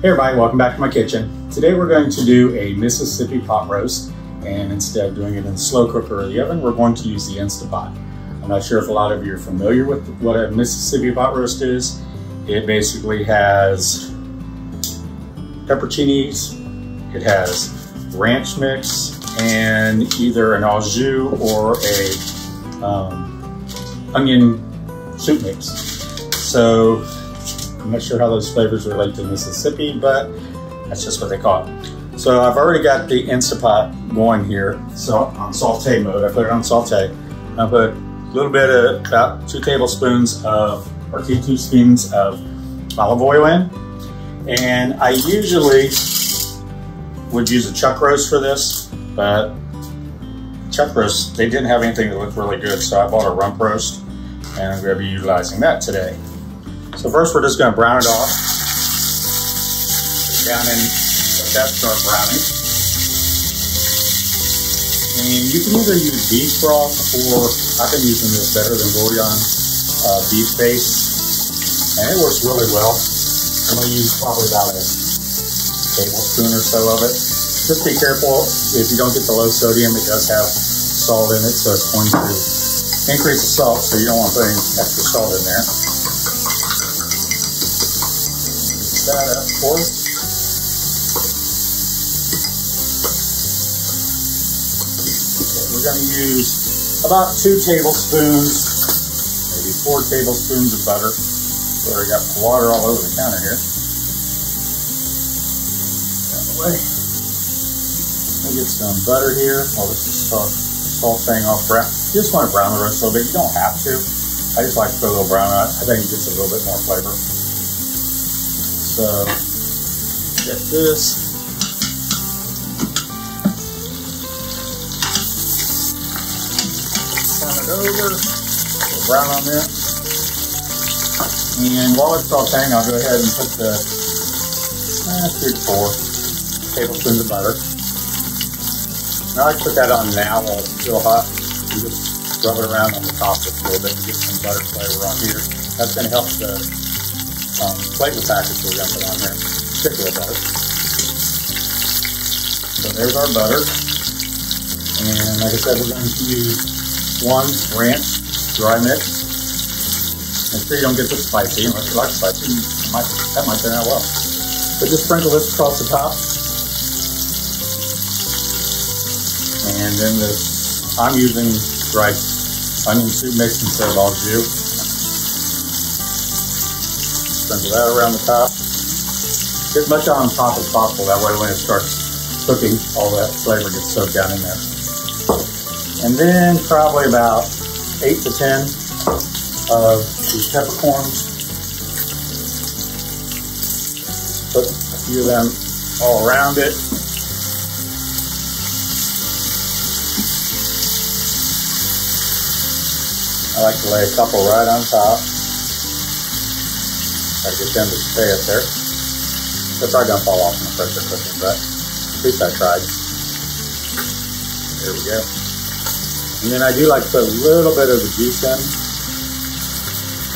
Hey everybody, welcome back to my kitchen. Today we're going to do a Mississippi pot roast, and instead of doing it in the slow cooker or the oven, we're going to use the Instapot. I'm not sure if a lot of you are familiar with what a Mississippi pot roast is. It basically has pepperoncinis, it has ranch mix, and either an au jus or a onion soup mix. So I'm not sure how those flavors relate to Mississippi, but that's just what they call it. So I've already got the Instapot going here. So on saute mode, I put it on saute. I put a little bit of about 2 tablespoons of, or 2 teaspoons of olive oil in. And I usually would use a chuck roast for this, but chuck roast, they didn't have anything that looked really good. So I bought a rump roast and I'm going to be utilizing that today. So first we're just going to brown it off. Put it down in, let that start browning. And you can either use beef broth, or I've been using this better than Bouillon beef base. And it works really well. I'm going to use probably about a tablespoon or so of it. Just be careful if you don't get the low sodium, it does have salt in it, so it's going to increase the salt, so you don't want to put any extra salt in there. That up for it. Okay, we're going to use about 2 tablespoons, maybe 4 tablespoons of butter. So I got water all over the counter here. Out of the way. I'll get some butter here. I'll just start sauteing off brown. You just want to brown the roast a little bit. You don't have to. I just like to put a little brown on it. I think it gets a little bit more flavor. So, get this. Turn it over. A little brown on there. And while it's sauteing, I'll go ahead and put the 3 to 4 tablespoons of butter. Now I put that on now while it's still hot. You just rub it around on the top just a little bit to get some butter flavor on here. That's going to help the flavor package we're going to put on here stick a little better. So there's our butter. And like I said, we're going to use 1 ranch dry mix. Make sure you don't get this spicy. Unless you like spicy, that might turn out well. So just sprinkle this across the top. And then I'm using dry onion soup mix instead of au jus. Sprinkle that around the top. Get as much on top as possible. That way when it starts cooking, all that flavor gets soaked down in there. And then probably about 8 to 10 of these peppercorns. Put a few of them all around it. I like to lay a couple right on top. Try to get them to stay up there. They're probably going to fall off in the pressure cooking, but at least I tried. There we go. And then I do like to put a little bit of the juice in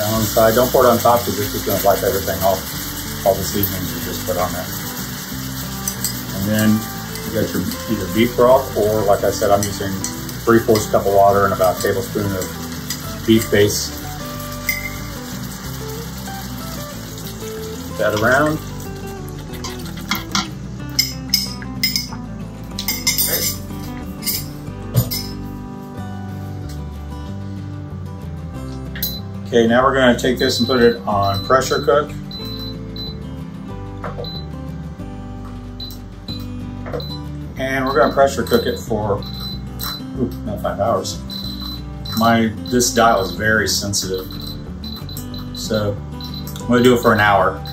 down on the side. Don't pour it on top because it's just going to wipe everything off, all the seasonings you just put on there. And then you got your either beef broth, or like I said, I'm using 3/4 cup of water and about a tablespoon of beef base. Put that around. Okay, now we're going to take this and put it on pressure cook. And we're going to pressure cook it for about 5 hours. This dial is very sensitive, so I'm going to do it for an hour.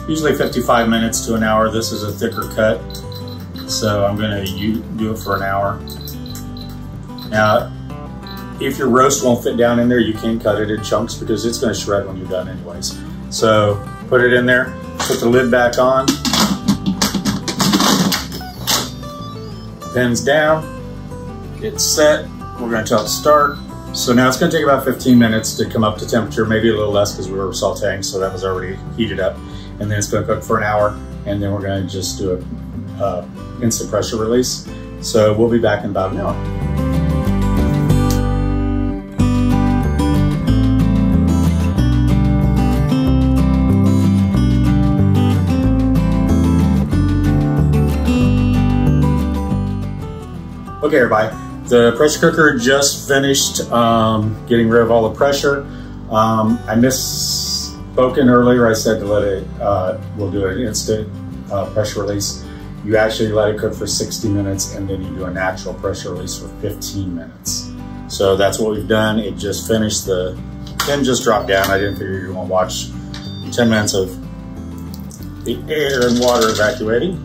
Usually 55 minutes to an hour. This is a thicker cut, so I'm going to do it for an hour. Now, if your roast won't fit down in there, you can cut it in chunks because it's going to shred when you're done anyways. So put it in there, put the lid back on, pins down, it's set. We're going to tell it to start. So now it's going to take about 15 minutes to come up to temperature, maybe a little less because we were sauteing, so that was already heated up. and then it's going to cook for an hour, and then we're going to just do a instant pressure release. So we'll be back in about an hour. Okay, everybody, the pressure cooker just finished getting rid of all the pressure. I misspoken earlier. I said to let it, we'll do an instant pressure release. You actually let it cook for 60 minutes and then you do a natural pressure release for 15 minutes. So that's what we've done. It just finished, the pin just dropped down. I didn't figure you were gonna watch 10 minutes of the air and water evacuating.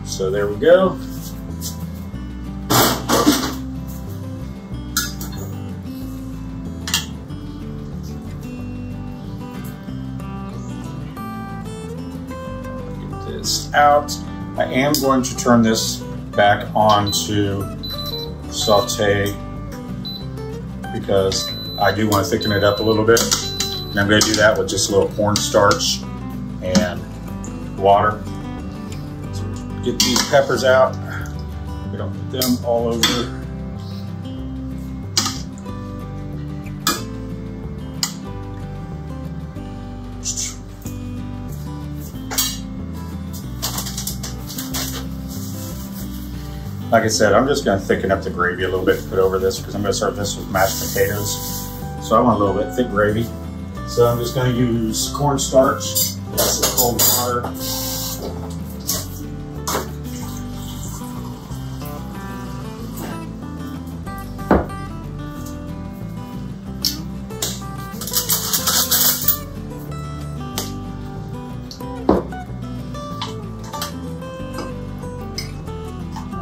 So there we go. Out. I am going to turn this back on to saute because I do want to thicken it up a little bit. And I'm going to do that with just a little cornstarch and water. So get these peppers out. We don't put them all over. Like I said, I'm just going to thicken up the gravy a little bit to put over this because I'm going to serve this with mashed potatoes. So I want a little bit thick gravy. So I'm just going to use cornstarch, lots of cold water.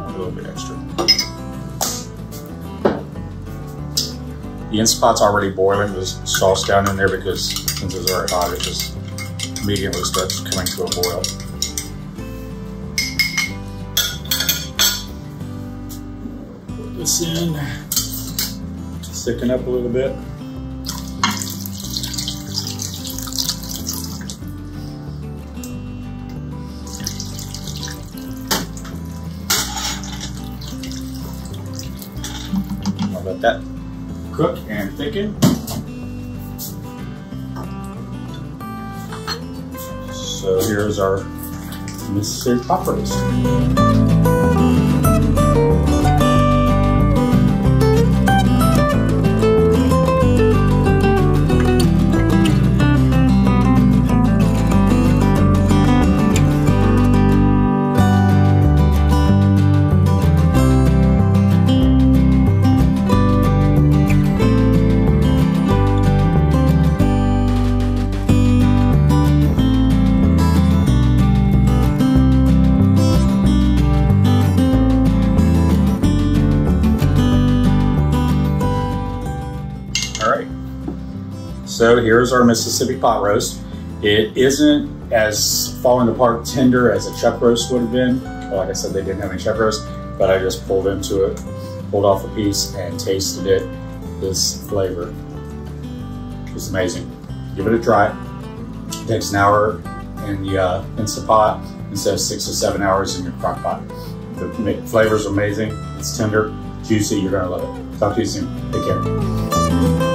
A little bit extra. The Instant Pot's already boiling. There's sauce down in there because since it's already hot, it just immediately starts coming to a boil. Put this in, thicken up a little bit. Let that cook and thicken. So here's our Mississippi pot roast. So here's our Mississippi pot roast. It isn't as falling apart tender as a chuck roast would have been. Well, like I said, they didn't have any chuck roast, but I just pulled into it, pulled off a piece and tasted it. This flavor is amazing. Give it a try. It takes an hour in the Instant Pot instead of 6 to 7 hours in your crock pot. The flavor's amazing. It's tender, juicy. You're gonna love it. Talk to you soon. Take care.